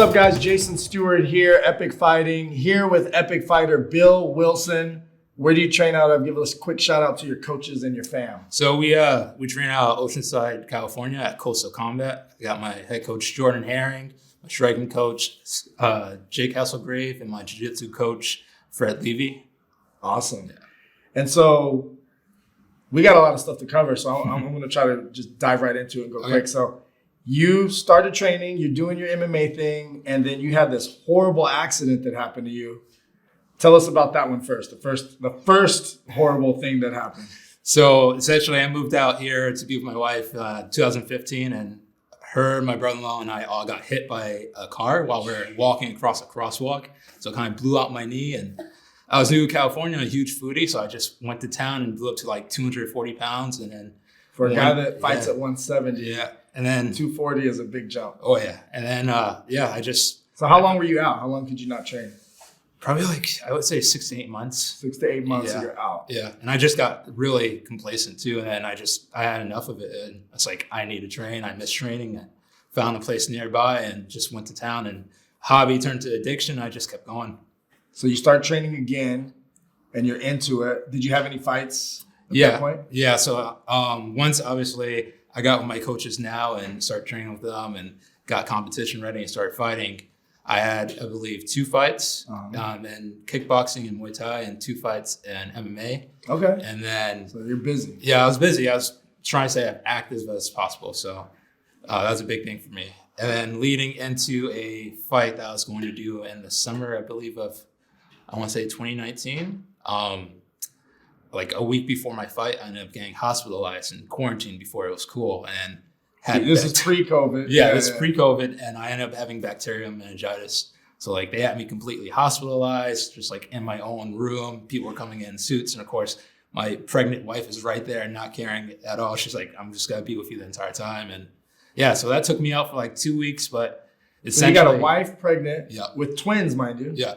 up, guys? Jason Stewart here, Epic Fighting, here with Epic Fighter Bill Wilson. Where do you train out of? Give us a quick shout out to your coaches and your fam. So we train out of Oceanside, California at Coastal Combat. I got my head coach Jordan Herring, my striking coach Jake Hasselgrave, and my jiu-jitsu coach Fred Levy. Awesome. Yeah. And so we got a lot of stuff to cover, so I'm going to try to just dive right into it and go quick. So you started training, you're doing your MMA thing, and then you had this horrible accident that happened to you. Tell us about that one first. The first horrible thing that happened. So essentially, I moved out here to be with my wife 2015, and her, my brother-in-law, and I all got hit by a car while we were walking across a crosswalk. So it kind of blew out my knee, and I was new to California, a huge foodie, so I just went to town and blew up to like 240 pounds, and then for a guy that fights at 170, and then 240 is a big jump. Oh yeah, and then I just. So how long were you out? How long could you not train? Probably like, I would say 6 to 8 months. 6 to 8 months, yeah. You're out. Yeah, and I just got really complacent too, and then I had enough of it, and it's like, I need to train. I miss training. I found a place nearby and just went to town, and hobby turned to addiction. I just kept going. So you start training again, and you're into it. Did you have any fights at that point? Yeah, so once, obviously, I got with my coaches now and started training with them and got competition ready and started fighting. I had, I believe, 2 fights in kickboxing and Muay Thai and 2 fights in MMA. Okay. And then... So you're busy. Yeah, I was busy. I was trying to stay as active as possible. So that was a big thing for me. And then leading into a fight that I was going to do in the summer, I believe, of, I want to say 2019. Like a week before my fight, I ended up getting hospitalized and quarantined before it was cool. And this is pre-COVID. Yeah, this is pre-COVID, and I ended up having bacterial meningitis. So like they had me completely hospitalized, just like in my own room. People were coming in suits, and of course, my pregnant wife is right there, not caring at all. She's like, "I'm just gonna be with you the entire time." And yeah, so that took me out for like 2 weeks, but essentially, so you got a wife pregnant with twins, mind you. Yeah.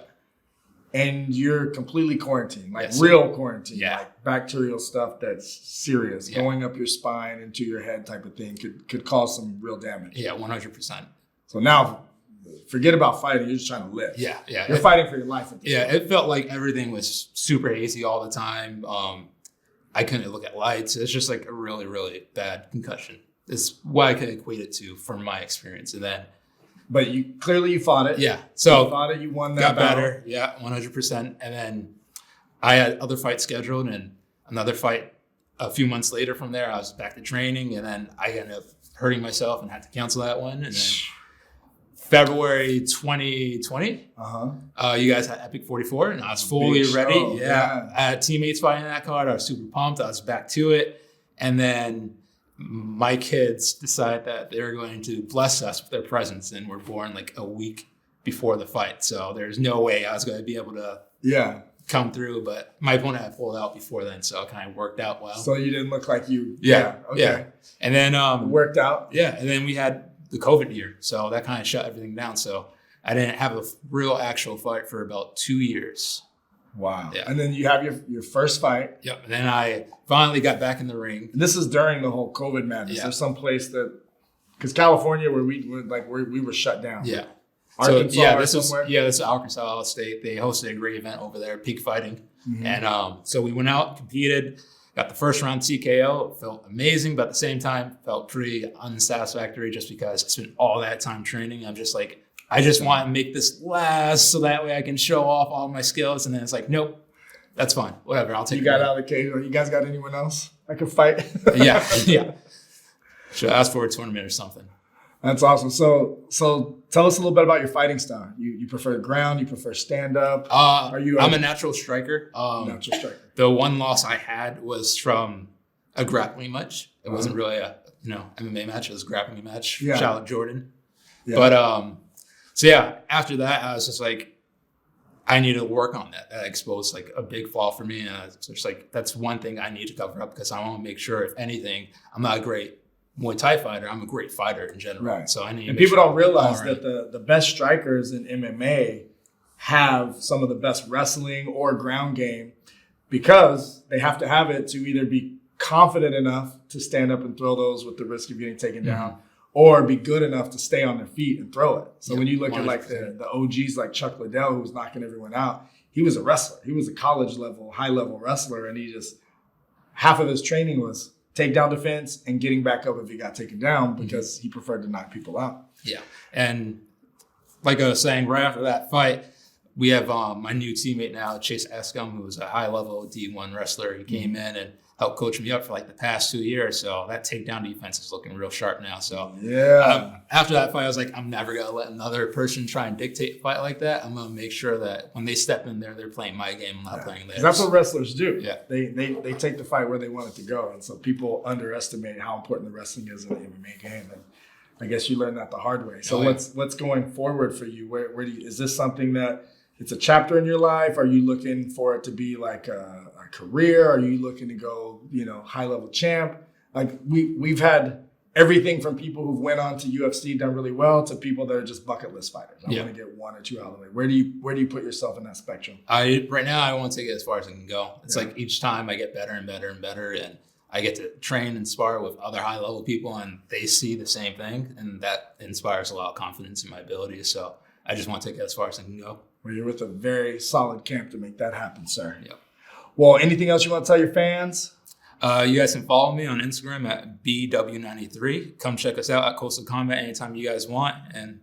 And you're completely quarantined, like yes, real quarantine, yeah, like bacterial stuff that's serious, going up your spine into your head type of thing could cause some real damage. Yeah, 100%. So now, forget about fighting. You're just trying to live. Yeah. You're fighting for your life. It felt like everything was super hazy all the time. I couldn't look at lights. It's just like a really, really bad concussion. It's what I could equate it to from my experience. And then. But you fought it. Yeah. So you fought it. You won that got battle. Better. Yeah, 100%. And then I had other fights scheduled, and another fight a few months later from there, I was back to training, and then I ended up hurting myself and had to cancel that one. And then February 2020, you guys had Epic 44, and I was fully ready. Yeah. I had teammates fighting that card. I was super pumped. I was back to it. And then my kids decided that they were going to bless us with their presence, and were born like a week before the fight. So there's no way I was going to be able to come through, but my opponent had pulled out before then, so it kind of worked out well. So you didn't look like you. Yeah. And then it worked out. Yeah, and then we had the COVID year, so that kind of shut everything down. So I didn't have a real actual fight for about 2 years. Wow. Yeah. And then you have your first fight. Yep. And then I finally got back in the ring. And this is during the whole COVID madness. Yeah. There's some place that, because California where we were shut down. Yeah. Arkansas this is Arkansas State. They hosted a great event over there, peak fighting. Mm-hmm. And so we went out, competed, got the first round C.A.O. It felt amazing, but at the same time felt pretty unsatisfactory just because I spent all that time training. I'm just like, I just want to make this last so that way I can show off all my skills. And then it's like, nope, that's fine. Whatever, I'll take it. You got out of the cage. You guys got anyone else that could fight? Yeah. Should ask for a tournament or something. That's awesome. So tell us a little bit about your fighting style. You prefer ground? You prefer stand up? I'm a natural striker. Natural striker. The one loss I had was from a grappling match. It wasn't really a MMA match. It was a grappling match. Yeah. Shout out Jordan. Yeah. But so yeah, after that I was just like, I need to work on that. That exposed like a big flaw for me, and I was just like, that's one thing I need to cover up, because I want to make sure, if anything, I'm not a great Muay Thai fighter, I'm a great fighter in general. Right. So I need. And people don't realize that the best strikers in MMA have some of the best wrestling or ground game, because they have to have it to either be confident enough to stand up and throw those with the risk of getting taken down, or be good enough to stay on their feet and throw it. So when you look at like 100%. the OGs like Chuck Liddell, who was knocking everyone out, he was a wrestler. He was a college level, high level wrestler. And he just, half of his training was takedown defense and getting back up if he got taken down because he preferred to knock people out. Yeah. And like I was saying, right after that fight, we have my new teammate now, Chase C.A.M.O, who was a high-level D1 wrestler. He came in and helped coach me up for like the past 2 years. So that takedown defense is looking real sharp now. So after that fight, I was like, I'm never going to let another person try and dictate a fight like that. I'm going to make sure that when they step in there, they're playing my game, I'm not playing theirs. That's what wrestlers do. Yeah. They take the fight where they want it to go. And so people underestimate how important the wrestling is in the MMA game. And I guess you learned that the hard way. So what's going forward for you? Where do you, is this something that it's a chapter in your life? Are you looking for it to be like a career? Are you looking to go, high level champ? Like we've had everything from people who've went on to UFC, done really well, to people that are just bucket list fighters. I want to get one or two out of the way. Where do you put yourself in that spectrum? Right now, I want to take it as far as I can go. It's like each time I get better and better and better, and I get to train and spar with other high level people, and they see the same thing, and that inspires a lot of confidence in my abilities. So I just want to take it as far as I can go. Well, you're with a very solid camp to make that happen, sir. Yep. Well, anything else you want to tell your fans? You guys can follow me on Instagram at BW93. Come check us out at Coastal Combat anytime you guys want, and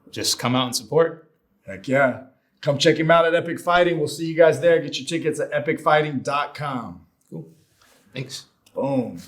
just come out and support. Heck yeah. Come check him out at Epic Fighting. We'll see you guys there. Get your tickets at epicfighting.com. Cool. Thanks. Boom.